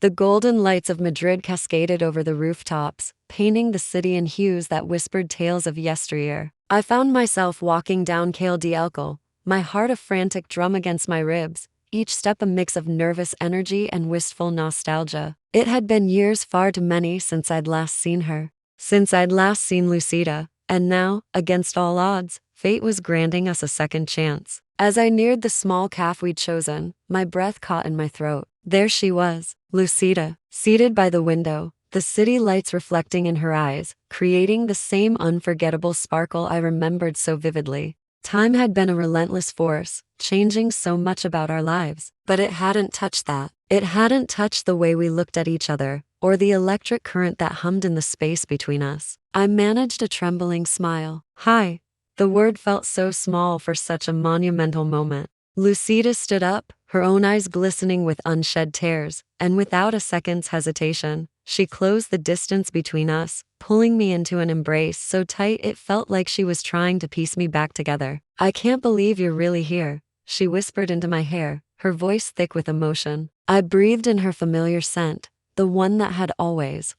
The golden lights of Madrid cascaded over the rooftops, painting the city in hues that whispered tales of yesteryear. I found myself walking down Calle de Alcohol, my heart a frantic drum against my ribs, each step a mix of nervous energy and wistful nostalgia. It had been years, far too many, since I'd last seen her. Since I'd last seen Luisita, and now, against all odds, fate was granting us a second chance. As I neared the small cafe we'd chosen, my breath caught in my throat. There she was, Luisita, seated by the window, the city lights reflecting in her eyes, creating the same unforgettable sparkle I remembered so vividly. Time had been a relentless force, changing so much about our lives, but it hadn't touched that. It hadn't touched the way we looked at each other, or the electric current that hummed in the space between us. I managed a trembling smile. Hi. The word felt so small for such a monumental moment. Luisita stood up, her own eyes glistening with unshed tears, and without a second's hesitation, she closed the distance between us, pulling me into an embrace so tight it felt like she was trying to piece me back together. I can't believe you're really here, she whispered into my hair, her voice thick with emotion. I breathed in her familiar scent, the one that had always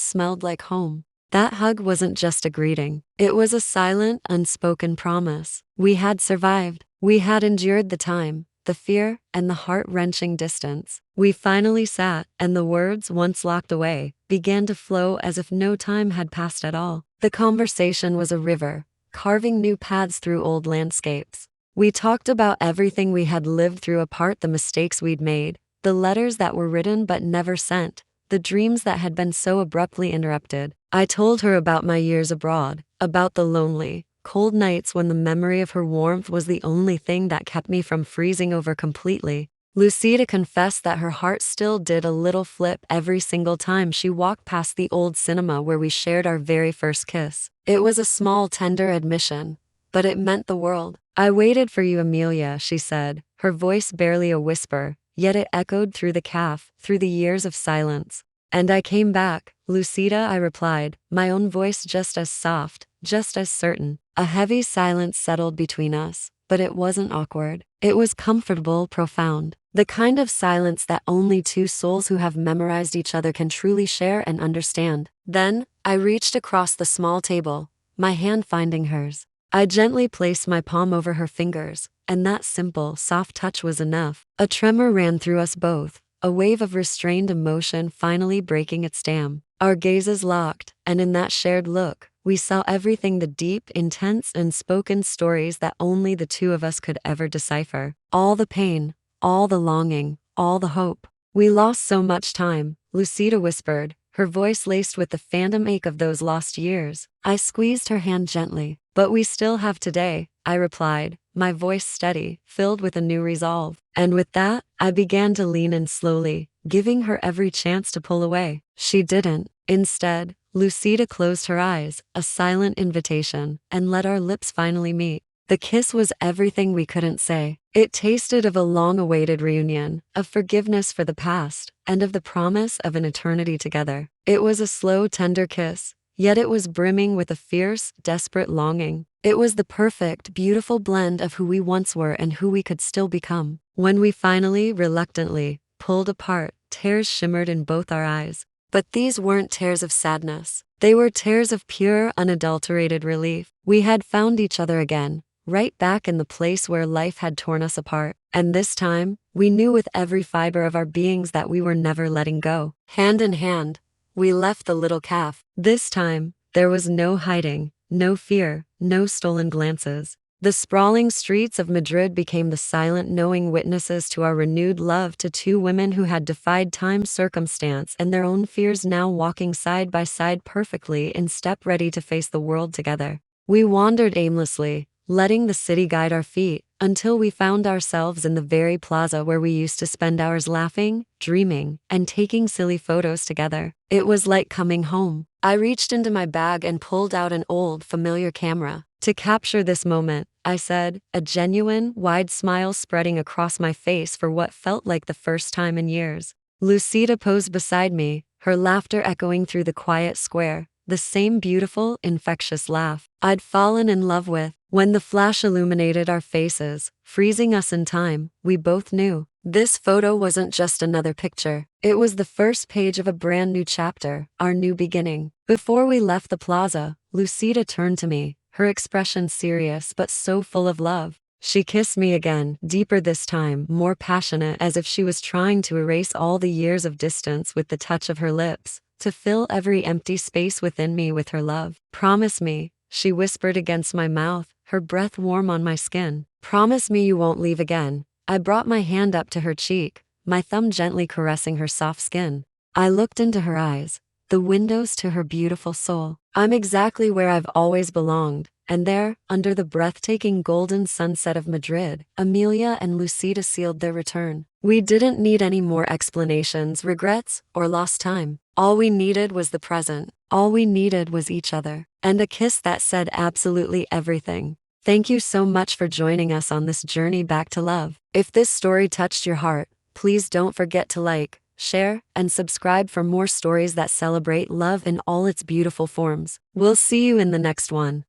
smelled like home. That hug wasn't just a greeting. It was a silent, unspoken promise. We had survived. We had endured the time, the fear, and the heart-wrenching distance. We finally sat, and the words, once locked away, began to flow as if no time had passed at all. The conversation was a river, carving new paths through old landscapes. We talked about everything we had lived through apart, the mistakes we'd made, the letters that were written but never sent, the dreams that had been so abruptly interrupted. I told her about my years abroad, about the lonely, cold nights when the memory of her warmth was the only thing that kept me from freezing over completely. Luisita confessed that her heart still did a little flip every single time she walked past the old cinema where we shared our very first kiss. It was a small, tender admission, but it meant the world. I waited for you, Amelia, she said, her voice barely a whisper, yet it echoed through the cafe, through the years of silence. And I came back, Luisita, I replied, my own voice just as soft, just as certain. A heavy silence settled between us, but it wasn't awkward. It was comfortable, profound. The kind of silence that only two souls who have memorized each other can truly share and understand. Then, I reached across the small table, my hand finding hers. I gently placed my palm over her fingers, and that simple, soft touch was enough. A tremor ran through us both, a wave of restrained emotion finally breaking its dam. Our gazes locked, and in that shared look, we saw everything, the deep, intense, unspoken stories that only the two of us could ever decipher. All the pain, all the longing, all the hope. We lost so much time, Luisita whispered, her voice laced with the phantom ache of those lost years. I squeezed her hand gently. But we still have today, I replied, my voice steady, filled with a new resolve. And with that, I began to lean in slowly, giving her every chance to pull away. She didn't. Instead, Luisita closed her eyes, a silent invitation, and let our lips finally meet. The kiss was everything we couldn't say. It tasted of a long-awaited reunion, of forgiveness for the past, and of the promise of an eternity together. It was a slow, tender kiss, yet it was brimming with a fierce, desperate longing. It was the perfect, beautiful blend of who we once were and who we could still become. When we finally, reluctantly, pulled apart, tears shimmered in both our eyes. But these weren't tears of sadness. They were tears of pure, unadulterated relief. We had found each other again, right back in the place where life had torn us apart. And this time, we knew with every fiber of our beings that we were never letting go. Hand in hand, we left the little cafe. This time, there was no hiding, no fear, no stolen glances. The sprawling streets of Madrid became the silent, knowing witnesses to our renewed love, to two women who had defied time, circumstance, and their own fears, now walking side by side perfectly in step, ready to face the world together. We wandered aimlessly, letting the city guide our feet, until we found ourselves in the very plaza where we used to spend hours laughing, dreaming, and taking silly photos together. It was like coming home. I reached into my bag and pulled out an old, familiar camera. To capture this moment, I said, a genuine, wide smile spreading across my face for what felt like the first time in years. Luisita posed beside me, her laughter echoing through the quiet square, the same beautiful, infectious laugh I'd fallen in love with. When the flash illuminated our faces, freezing us in time, we both knew This photo wasn't just another picture. It was the first page of a brand new chapter, our new beginning. Before we left the plaza, Luisita turned to me, her expression serious but so full of love. She kissed me again, deeper this time, more passionate, as if she was trying to erase all the years of distance with the touch of her lips, to fill every empty space within me with her love. "Promise me," she whispered against my mouth, her breath warm on my skin. "Promise me you won't leave again." I brought my hand up to her cheek, my thumb gently caressing her soft skin. I looked into her eyes, the windows to her beautiful soul. "I'm exactly where I've always belonged." And there, under the breathtaking golden sunset of Madrid, Amelia and Luisita sealed their return. We didn't need any more explanations, regrets, or lost time. All we needed was the present. All we needed was each other. And a kiss that said absolutely everything. Thank you so much for joining us on this journey back to love. If this story touched your heart, please don't forget to like, share, and subscribe for more stories that celebrate love in all its beautiful forms. We'll see you in the next one.